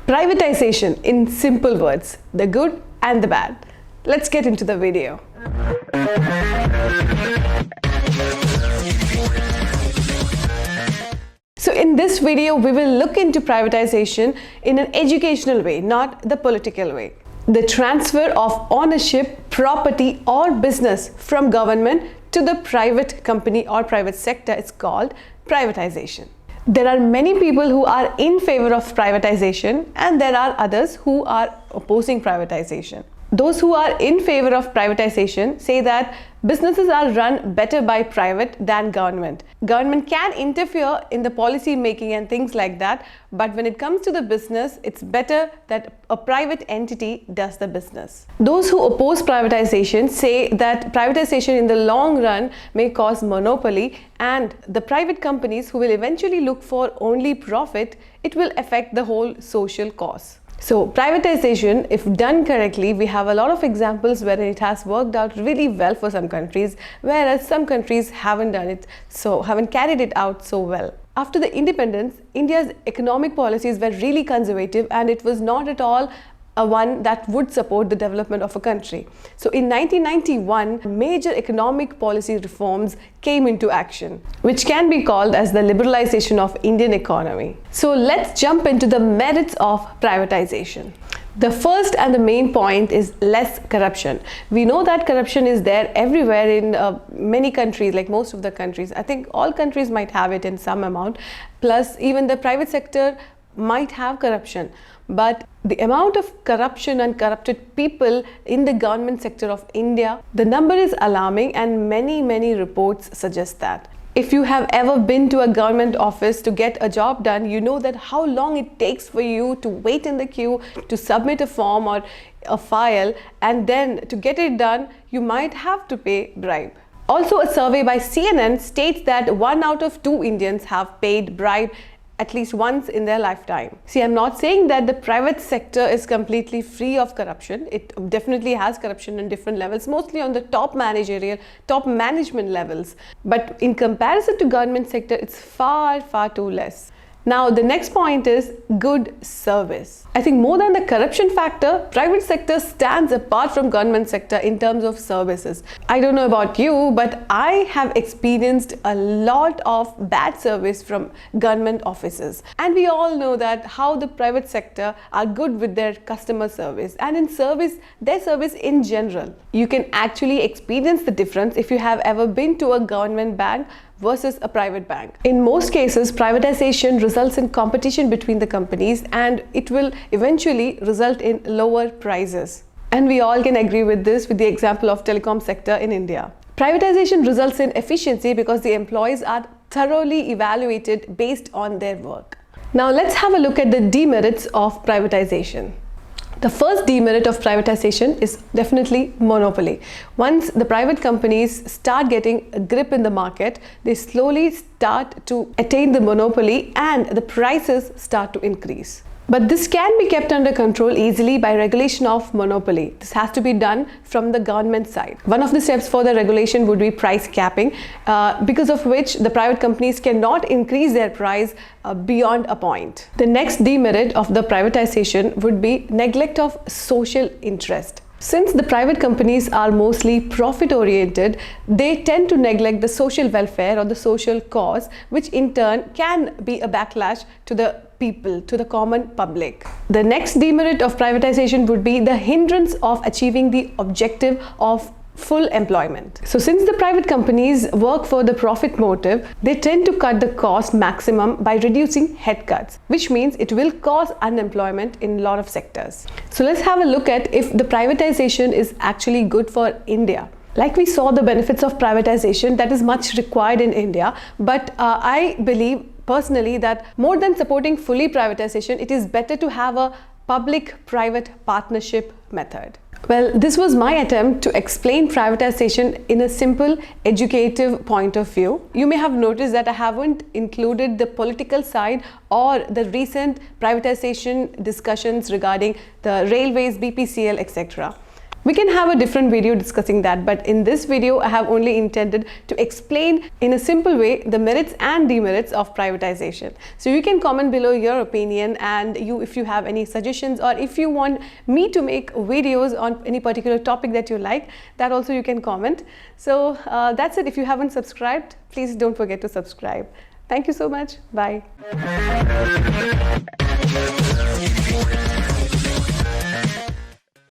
Privatization in simple words, the good and the bad. Let's get into the video. So in this video, we will look into privatization in an educational way, not the political way. The transfer of ownership, property or business from government to the private company or private sector is called privatization. There are many people who are in favor of privatization and there are others who are opposing privatization. Those who are in favor of privatization say that businesses are run better by private than government. Government can interfere in the policy making and things like that, but when it comes to the business, it's better that a private entity does the business. Those who oppose privatization say that privatization in the long run may cause monopoly, and the private companies who will eventually look for only profit, it will affect the whole social cause. So privatization, if done correctly, we have a lot of examples where it has worked out really well for some countries, whereas some countries haven't done it, so haven't carried it out so well. After the independence, India's economic policies were really conservative and it was not at all a one that would support the development of a country. So in 1991, major economic policy reforms came into action, which can be called as the liberalization of Indian economy. So let's jump into the merits of privatization. The first and the main point is less corruption. We know that corruption is there everywhere in many countries, like most of the countries. I think all countries might have it in some amount. Plus, even the private sector might have corruption. But the amount of corruption and corrupted people in the government sector of India, the number is alarming and many reports suggest that. If you have ever been to a government office to get a job done, you know that how long it takes for you to wait in the queue to submit a form or a file, and then to get it done, you might have to pay bribe. Also, a survey by CNN states that 1 out of 2 Indians have paid bribe at least once in their lifetime. See, I'm not saying that the private sector is completely free of corruption. It definitely has corruption on different levels, mostly on the top managerial, top management levels. But in comparison to government sector, it's far too less. Now, the next point is good service. I think more than the corruption factor, private sector stands apart from government sector in terms of services. I don't know about you, but I have experienced a lot of bad service from government offices. And we all know that how the private sector are good with their customer service and in service, their service in general. You can actually experience the difference if you have ever been to a government bank versus a private bank. In most cases, privatization results in competition between the companies and it will eventually result in lower prices. And we all can agree with this with the example of telecom sector in India. Privatization results in efficiency because the employees are thoroughly evaluated based on their work. Now let's have a look at the demerits of privatization. The first demerit of privatization is definitely monopoly. Once the private companies start getting a grip in the market, they slowly start to attain the monopoly and the prices start to increase. But this can be kept under control easily by regulation of monopoly. This has to be done from the government side. One of the steps for the regulation would be price capping, because of which the private companies cannot increase their price beyond a point. The next demerit of the privatization would be neglect of social interest. Since the private companies are mostly profit-oriented, they tend to neglect the social welfare or the social cause, which in turn can be a backlash to the people, to the common public. The next demerit of privatization would be the hindrance of achieving the objective of full employment. So since the private companies work for the profit motive, they tend to cut the cost maximum by reducing head cuts, which means it will cause unemployment in a lot of sectors. So let's have a look at if the privatization is actually good for India. Like we saw the benefits of privatization, that is much required in India, but I believe personally that more than supporting fully privatization, it is better to have a public-private partnership method. Well, this was my attempt to explain privatization in a simple, educative point of view. You may have noticed that I haven't included the political side or the recent privatization discussions regarding the railways, BPCL, etc. We can have a different video discussing that, but in this video I have only intended to explain in a simple way the merits and demerits of privatization. So you can comment below your opinion, and if you have any suggestions, or if you want me to make videos on any particular topic that you like, that also you can comment. So that's it. If you haven't subscribed, please don't forget to subscribe. Thank you so much. Bye.